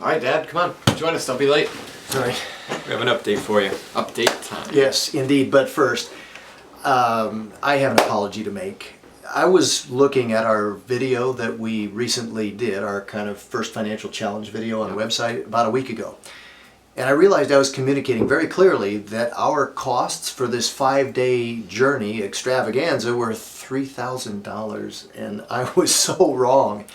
All right, Dad, come on. Join us. Don't be late. All right. We have an update for you. Update time. Yes, indeed. But first, I have an apology to make. I was looking at our video that we recently did, our kind of first financial challenge video on the website about a week ago. And I realized I was communicating very clearly that our costs for this 5-day journey extravaganza were $3,000, and I was so wrong.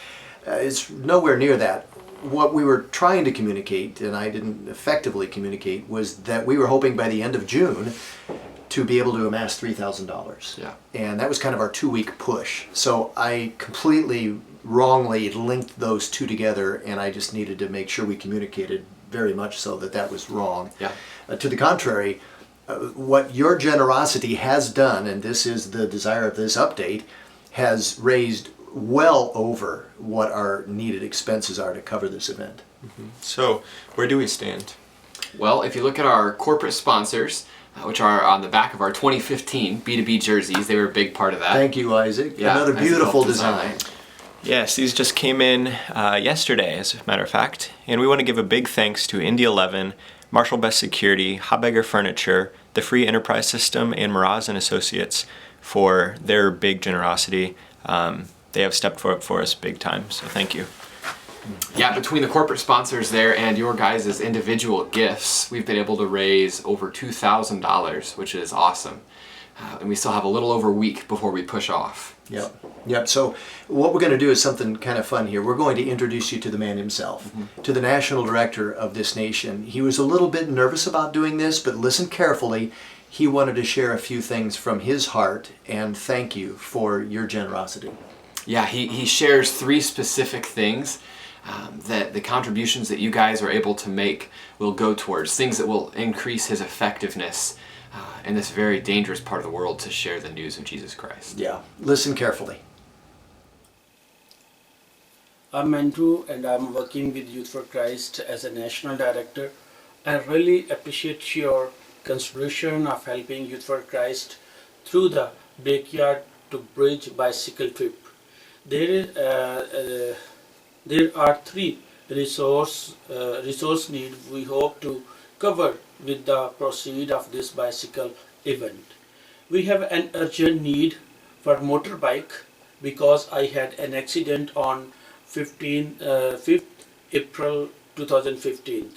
It's nowhere near that. What we were trying to communicate, and I didn't effectively communicate, was that we were hoping by the end of June to be able to amass $3,000. Yeah. And that was kind of our 2-week push. So I completely wrongly linked those two together, and I just needed to make sure we communicated very much so that that was wrong. Yeah. To the contrary, what your generosity has done, and this is the desire of this update, has raised well over what our needed expenses are to cover this event. Mm-hmm. So, where do we stand? Well, if you look at our corporate sponsors, which are on the back of our 2015 B2B jerseys, they were a big part of that. Thank you, Isaac. Yeah, Another nice beautiful little design. Yes, these just came in yesterday, as a matter of fact. And we want to give a big thanks to Indy 11, Marshall Best Security, Habegger Furniture, the Free Enterprise System, and Miraz and Associates for their big generosity. They have stepped up for us big time, so thank you. Yeah, between the corporate sponsors there and your guys' individual gifts, we've been able to raise over $2,000, which is awesome. And we still have a little over a week before we push off. Yep. So what we're going to do is something kind of fun here. We're going to introduce you to the man himself, to the national director of this nation. He was a little bit nervous about doing this, but listen carefully. He wanted to share a few things from his heart, and thank you for your generosity. Yeah, he shares 3 specific things that the contributions that you guys are able to make will go towards, things that will increase his effectiveness in this very dangerous part of the world to share the news of Jesus Christ. Yeah, listen carefully. I'm Andrew, and I'm working with Youth for Christ as a national director. I really appreciate your consideration of helping Youth for Christ through the Brickyard to Bridge bicycle trip. There are 3 resource needs we hope to cover with the proceed of this bicycle event. We have an urgent need for motorbike because I had an accident on 5th April 2015.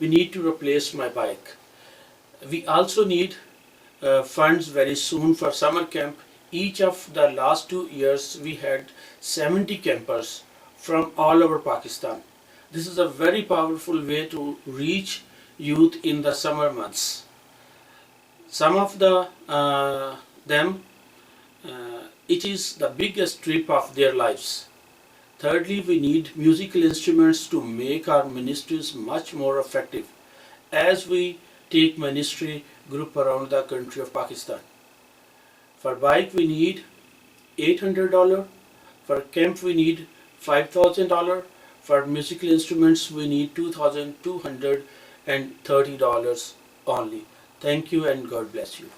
We need to replace my bike. We also need funds very soon for summer camp. Each of the last 2 years we had 70 campers from all over Pakistan. This is a very powerful way to reach youth in the summer months. Some of them, it is the biggest trip of their lives. Thirdly, we need musical instruments to make our ministries much more effective as we take ministry group around the country of Pakistan. For bike we need $800. For camp we need $5,000. For musical instruments we need $2,230 only. Thank you and God bless you.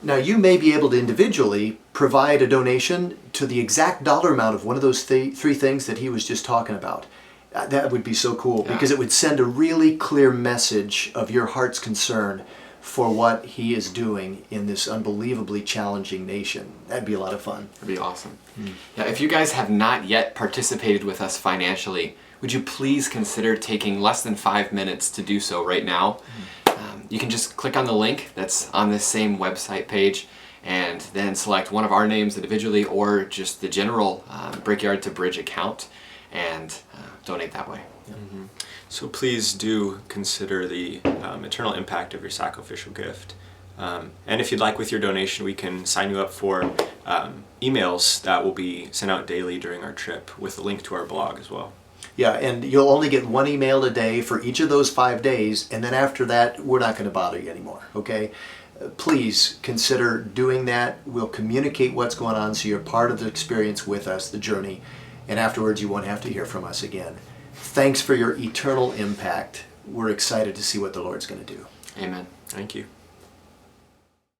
Now you may be able to individually provide a donation to the exact dollar amount of one of those 3 things that he was just talking about. That would be so cool because it would send a really clear message of your heart's concern for what he is doing in this unbelievably challenging nation. That'd be a lot of fun. That'd be awesome. Yeah, if you guys have not yet participated with us financially, would you please consider taking less than 5 minutes to do so right now? You can just click on the link that's on this same website page and then select one of our names individually or just the general Brickyard to Bridge account and donate that way. Mm-hmm. So please do consider the eternal impact of your sacrificial gift. And if you'd like, with your donation, we can sign you up for emails that will be sent out daily during our trip with a link to our blog as well. Yeah, and you'll only get 1 email a day for each of those 5 days, and then after that, we're not going to bother you anymore, okay? Please consider doing that. We'll communicate what's going on so you're part of the experience with us, the journey, and afterwards you won't have to hear from us again. Thanks for your eternal impact. We're excited to see what the Lord's going to do. Amen. Thank you.